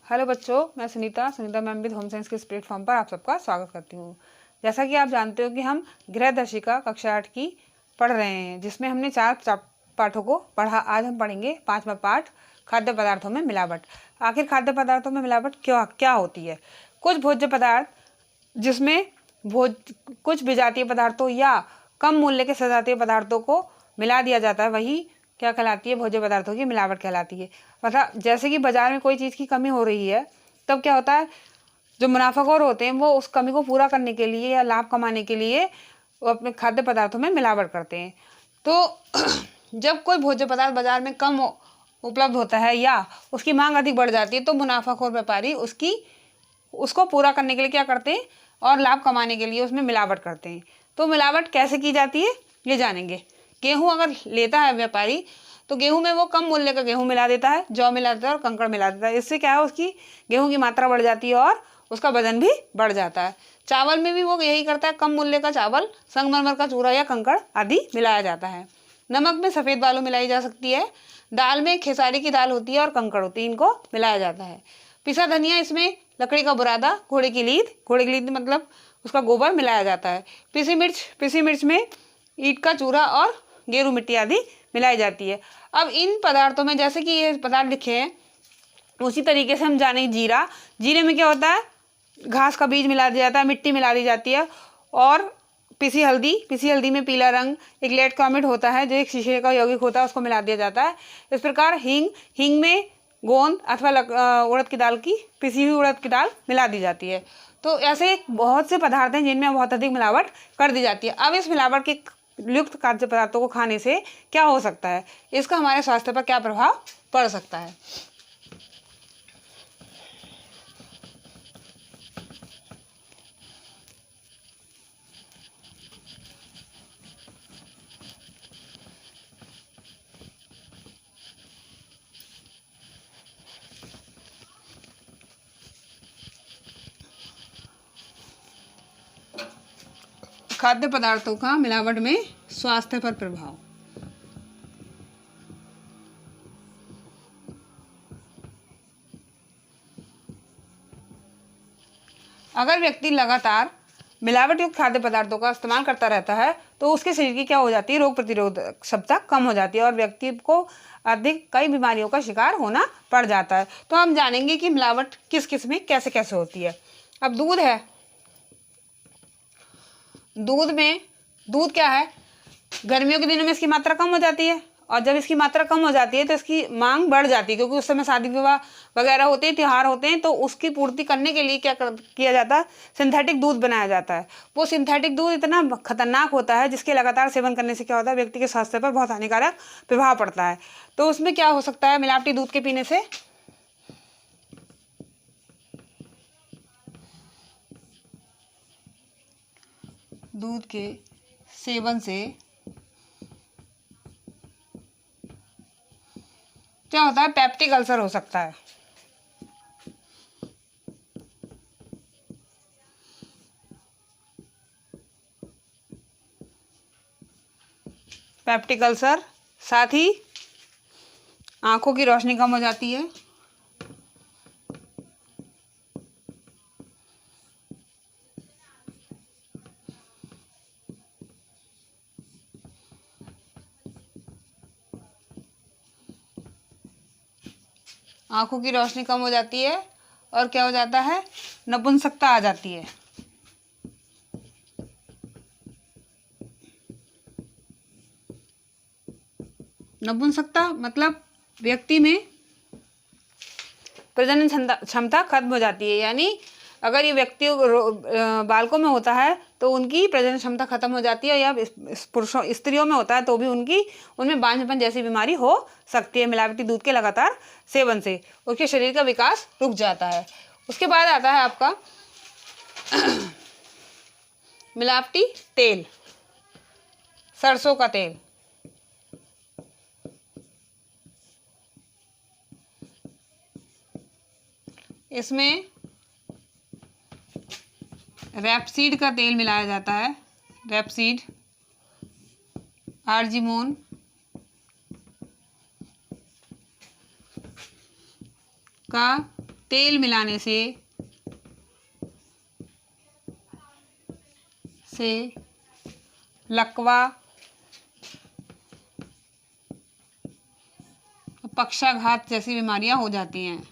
Hello बच्चों, मैं Sunita ma'am with home science के इस प्लेटफॉर्म पर आप सबका स्वागत करती हूँ। जैसा कि आप जानते हो कि हम गृहदर्शिका कक्षा 8 की पढ़ रहे हैं, जिसमें हमने 4 पाठों को पढ़ा। आज हम पढ़ेंगे 5वां पाठ, खाद्य पदार्थों में मिलावट। आखिर खाद्य पदार्थों में मिलावट क्या होती है? कुछ भोज्य पदार्थ जिसमें कुछ विजातीय पदार्थों या कम मूल्य के सजातीय पदार्थों को मिला दिया जाता है, वही क्या कहलाती है? भोज्य पदार्थों की मिलावट कहलाती है। मतलब जैसे कि बाजार में कोई चीज़ की कमी हो रही है, तब क्या होता है, जो मुनाफाखोर होते हैं वो उस कमी को पूरा करने के लिए या लाभ कमाने के लिए वो अपने खाद्य पदार्थों में मिलावट करते हैं। तो जब कोई भोज्य पदार्थ बाजार में कम उपलब्ध होता है या उसकी मांग अधिक बढ़ जाती है, तो मुनाफाखोर व्यापारी उसको पूरा करने के लिए क्या करते हैं और लाभ कमाने के लिए उसमें मिलावट करते हैं। तो मिलावट कैसे की जाती है ये जानेंगे। गेहूं अगर लेता है व्यापारी, तो गेहूं में वो कम मूल्य का गेहूं मिला देता है, जौ मिला देता है और कंकड़ मिला देता है। इससे क्या है, उसकी गेहूं की मात्रा बढ़ जाती है और उसका वजन भी बढ़ जाता है। चावल में भी वो यही करता है, कम मूल्य का चावल, संगमरमर का चूरा या कंकड़ आदि मिलाया जाता है। नमक में सफ़ेद बालू मिलाई जा सकती है। दाल में खेसारी की दाल होती है और कंकड़ होती है, इनको मिलाया जाता है। पिसा धनिया, इसमें लकड़ी का बुरादा, घोड़े की लीद मतलब उसका गोबर मिलाया जाता है। पिसी मिर्च में ईंट का चूरा और गेरू मिट्टी आदि मिलाई जाती है। अब इन पदार्थों में जैसे कि ये पदार्थ लिखे हैं, उसी तरीके से हम जाने जीरे में क्या होता है, घास का बीज मिला दिया जाता है, मिट्टी मिला दी जाती है। और पिसी हल्दी में पीला रंग एक लेड कॉमेट होता है, जो एक शीशे का यौगिक होता है, उसको मिला दिया जाता है। इस प्रकार हींग में गोंद अथवा उड़द की दाल की पिसी हुई उड़द की दाल मिला दी जाती है। तो ऐसे बहुत से पदार्थ हैं जिनमें बहुत अधिक मिलावट कर दी जाती है। अब इस मिलावट के युक्त खाद्य पदार्थों को खाने से क्या हो सकता है, इसका हमारे स्वास्थ्य पर क्या प्रभाव पड़ सकता है? खाद्य पदार्थों का मिलावट में स्वास्थ्य पर प्रभाव। अगर व्यक्ति लगातार मिलावट युक्त खाद्य पदार्थों का इस्तेमाल करता रहता है, तो उसके शरीर की क्या हो जाती है, रोग प्रतिरोधक क्षमता कम हो जाती है और व्यक्ति को अधिक कई बीमारियों का शिकार होना पड़ जाता है। तो हम जानेंगे कि मिलावट किस किस में कैसे कैसे होती है। अब दूध है, दूध क्या है, गर्मियों के दिनों में इसकी मात्रा कम हो जाती है, और जब इसकी मात्रा कम हो जाती है तो इसकी मांग बढ़ जाती है, क्योंकि उस समय शादी विवाह वगैरह होते हैं, त्यौहार होते हैं, तो उसकी पूर्ति करने के लिए किया जाता है, सिंथेटिक दूध बनाया जाता है। वो सिंथेटिक दूध इतना खतरनाक होता है, जिसके लगातार सेवन करने से क्या होता है, व्यक्ति के स्वास्थ्य पर बहुत हानिकारक प्रभाव पड़ता है। तो उसमें क्या हो सकता है, मिलावटी दूध के पीने से दूध के सेवन से क्या होता है, पेप्टिक अल्सर हो सकता है। पेप्टिक अल्सर, साथ ही आंखों की रोशनी कम हो जाती है। आंखों की रोशनी कम हो जाती है और क्या हो जाता है, नपुंसकता आ जाती है। नपुंसकता मतलब व्यक्ति में प्रजनन क्षमता खत्म हो जाती है। यानी अगर ये व्यक्ति बालकों में होता है तो उनकी प्रजनन क्षमता खत्म हो जाती है, या स्त्रियों में होता है तो भी उनमें बांझपन जैसी बीमारी हो सकती है। मिलावटी दूध के लगातार सेवन से उसके शरीर का विकास रुक जाता है। उसके बाद आता है आपका मिलावटी तेल, सरसों का तेल। इसमें रैपसीड का तेल मिलाया जाता है, रैपसीड, आर्जिमोन, का तेल मिलाने से लकवा, पक्षाघात जैसी बीमारियां हो जाती हैं।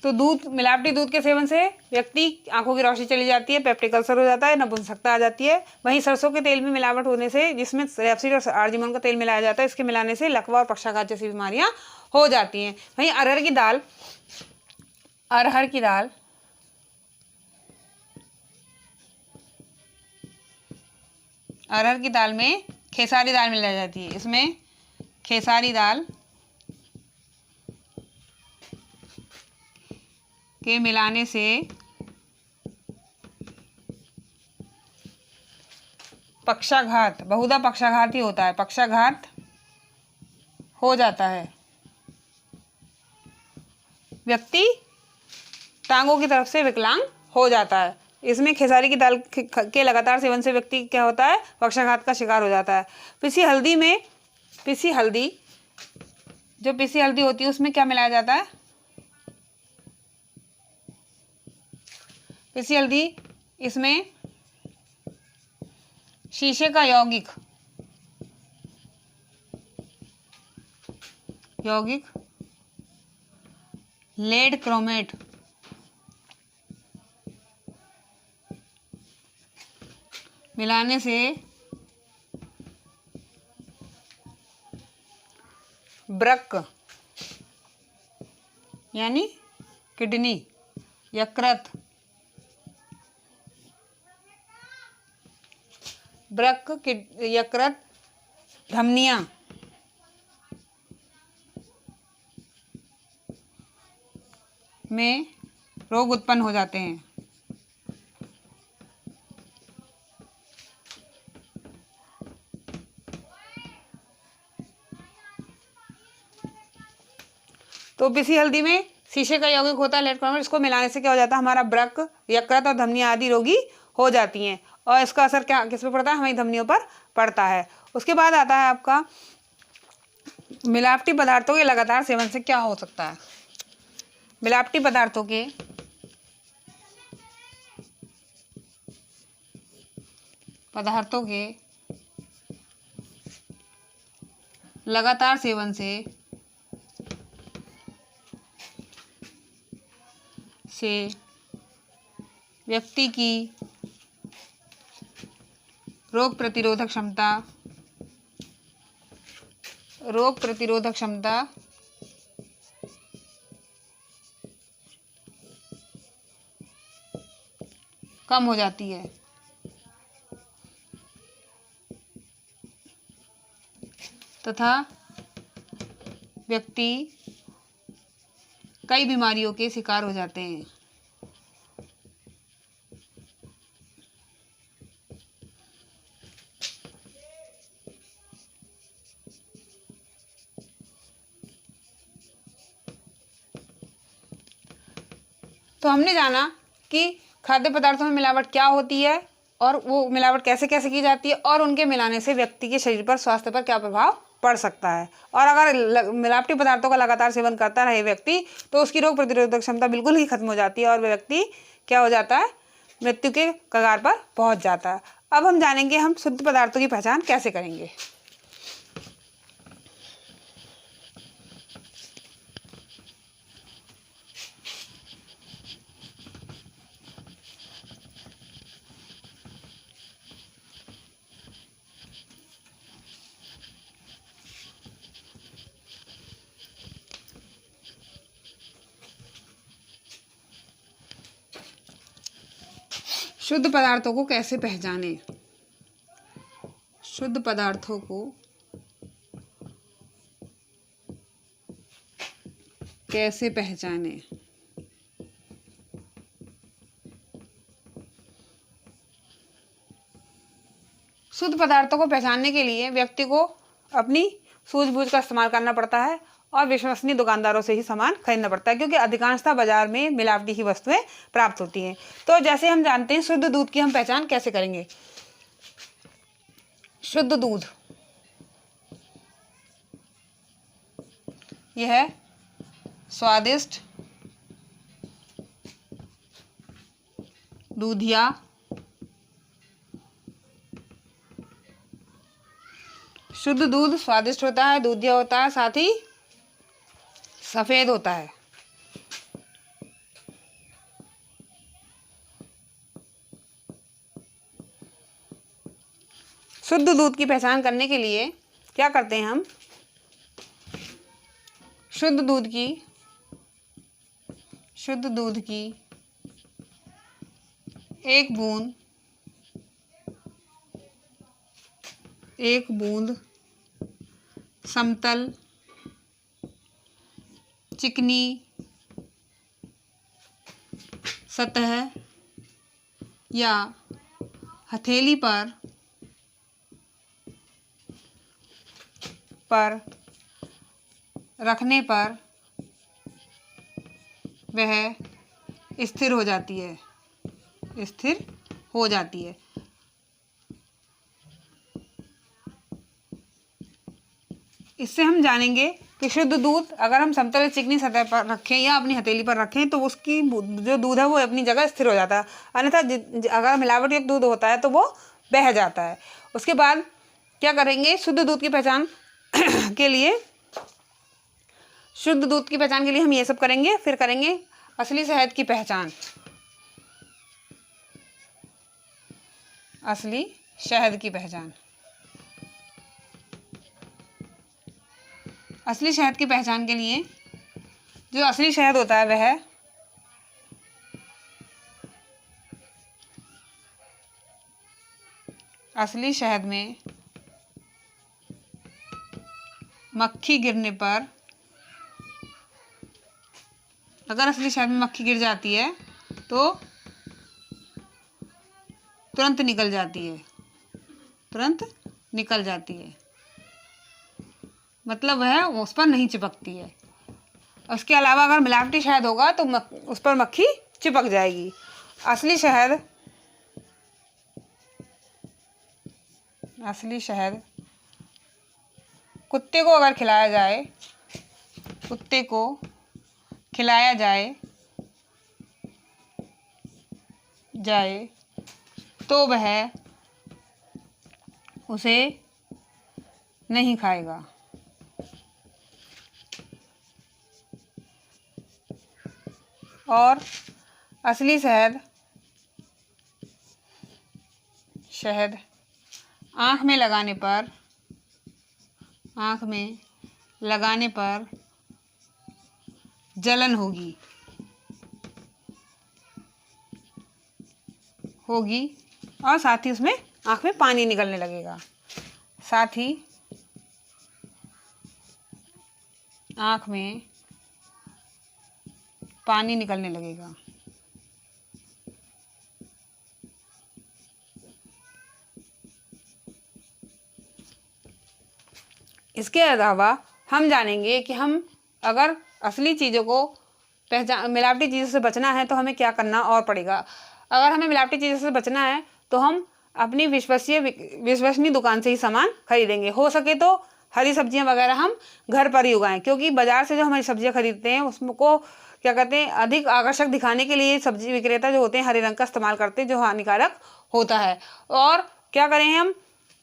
तो मिलावटी दूध के सेवन से व्यक्ति आंखों की रोशनी चली जाती है, पेप्टिक अल्सर हो जाता है, नपुंसकता आ जाती है। वहीं सरसों के तेल में मिलावट होने से, जिसमें रेपसीड और आर्जिमोन का तेल मिलाया जाता है, इसके मिलाने से लकवा और पक्षाघात जैसी बीमारियां हो जाती हैं। वहीं अरहर की दाल में खेसारी दाल मिलाई जाती है। इसमें खेसारी दाल के मिलाने से पक्षाघात, बहुधा पक्षाघात ही होता है, पक्षाघात हो जाता है। व्यक्ति टांगों की तरफ से विकलांग हो जाता है। इसमें खेसारी की दाल के लगातार सेवन से व्यक्ति क्या होता है, पक्षाघात का शिकार हो जाता है। पिसी हल्दी होती है, उसमें क्या मिलाया जाता है? पिसी हल्दी, इसमें शीशे का यौगिक लेड क्रोमेट मिलाने से वृक्क यानी किडनी, यकृत, धमनियां में रोग उत्पन्न हो जाते हैं। तो पिसी हल्दी में शीशे का यौगिक होता है लेड क्रोमेट, इसको मिलाने से क्या हो जाता है, हमारा वृक्क, यकृत और धमनियां आदि रोगी हो जाती हैं। और इसका असर क्या किस पे पड़ता है, हमारी धमनियों पर पड़ता है। उसके बाद आता है आपका मिलावटी पदार्थों के लगातार सेवन से क्या हो सकता है। मिलावटी पदार्थों के लगातार सेवन से व्यक्ति की रोग प्रतिरोधक क्षमता कम हो जाती है तथा व्यक्ति कई बीमारियों के शिकार हो जाते हैं। तो हमने जाना कि खाद्य पदार्थों में मिलावट क्या होती है और वो मिलावट कैसे कैसे की जाती है और उनके मिलाने से व्यक्ति के शरीर पर, स्वास्थ्य पर क्या प्रभाव पड़ सकता है। और अगर मिलावटी पदार्थों का लगातार सेवन करता रहे व्यक्ति तो उसकी रोग प्रतिरोधक क्षमता बिल्कुल ही खत्म हो जाती है और वह व्यक्ति क्या हो जाता है, मृत्यु के कगार पर पहुंच जाता है। अब हम जानेंगे हम शुद्ध पदार्थों की पहचान कैसे करेंगे। शुद्ध पदार्थों को कैसे पहचाने। शुद्ध पदार्थों को कैसे पहचाने। शुद्ध पदार्थों को पहचानने के लिए व्यक्ति को अपनी सूझबूझ का इस्तेमाल करना पड़ता है और विश्वसनीय दुकानदारों से ही सामान खरीदना पड़ता है, क्योंकि अधिकांशतः बाजार में मिलावटी ही वस्तुएं प्राप्त होती हैं। तो जैसे हम जानते हैं शुद्ध दूध की हम पहचान कैसे करेंगे। शुद्ध दूध यह है स्वादिष्ट, दूधिया, शुद्ध दूध स्वादिष्ट होता है, दूधिया होता है, साथ ही सफेद होता है। शुद्ध दूध की पहचान करने के लिए क्या करते हैं हम, शुद्ध दूध की एक बूंद समतल चिकनी सतह या हथेली पर रखने पर वह स्थिर हो जाती है। इससे हम जानेंगे कि शुद्ध दूध अगर हम समतल चिकनी सतह पर रखें या अपनी हथेली पर रखें तो उसकी जो दूध है वो अपनी जगह स्थिर हो जाता है, अन्यथा अगर मिलावट युक्त दूध होता है तो वो बह जाता है। उसके बाद क्या करेंगे, शुद्ध दूध की पहचान के लिए हम ये सब करेंगे। फिर करेंगे असली शहद की पहचान। असली शहद की पहचान के लिए जो असली शहद होता है वह असली शहद में मक्खी गिरने पर, अगर असली शहद में मक्खी गिर जाती है तो तुरंत निकल जाती है, मतलब वह उस पर नहीं चिपकती है। उसके अलावा अगर मिलावटी शहद होगा तो उस पर मक्खी चिपक जाएगी। असली शहद कुत्ते को अगर खिलाया जाए तो वह उसे नहीं खाएगा। और असली शहद आँख में लगाने पर जलन होगी और साथ ही उसमें आँख में पानी निकलने लगेगा। इसके अलावा हम जानेंगे कि हम अगर असली चीज़ों को मिलावटी चीज़ों से बचना है तो हमें क्या करना और पड़ेगा। अगर हमें मिलावटी चीज़ों से बचना है तो हम अपनी विश्वसनीय दुकान से ही सामान खरीदेंगे। हो सके तो हरी सब्जियां वगैरह हम घर पर ही उगाएं, क्योंकि बाज़ार से जो हमारी सब्जियां खरीदते हैं उसको क्या कहते हैं, अधिक आकर्षक दिखाने के लिए सब्जी विक्रेता जो होते हैं हरे रंग का इस्तेमाल करते हैं, जो हानिकारक होता है। और क्या करें, हम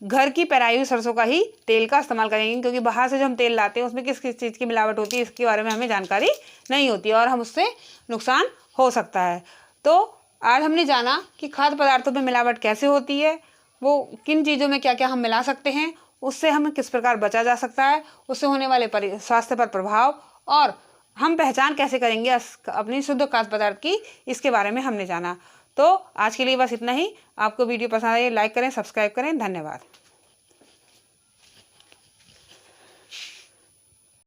घर की पेराई हुई सरसों का ही तेल का इस्तेमाल करेंगे, क्योंकि बाहर से जो हम तेल लाते हैं उसमें किस किस चीज़ की मिलावट होती है इसके बारे में हमें जानकारी नहीं होती और हम उससे नुकसान हो सकता है। तो आज हमने जाना कि खाद्य पदार्थों में मिलावट कैसे होती है, वो किन चीज़ों में क्या क्या हम मिला सकते हैं, उससे हमें किस प्रकार बचा जा सकता है, उससे होने वाले स्वास्थ्य पर प्रभाव और हम पहचान कैसे करेंगे अपनी शुद्ध खाद्य पदार्थ की, इसके बारे में हमने जाना। तो आज के लिए बस इतना ही। आपको वीडियो पसंद आए लाइक करें, सब्सक्राइब करें। धन्यवाद।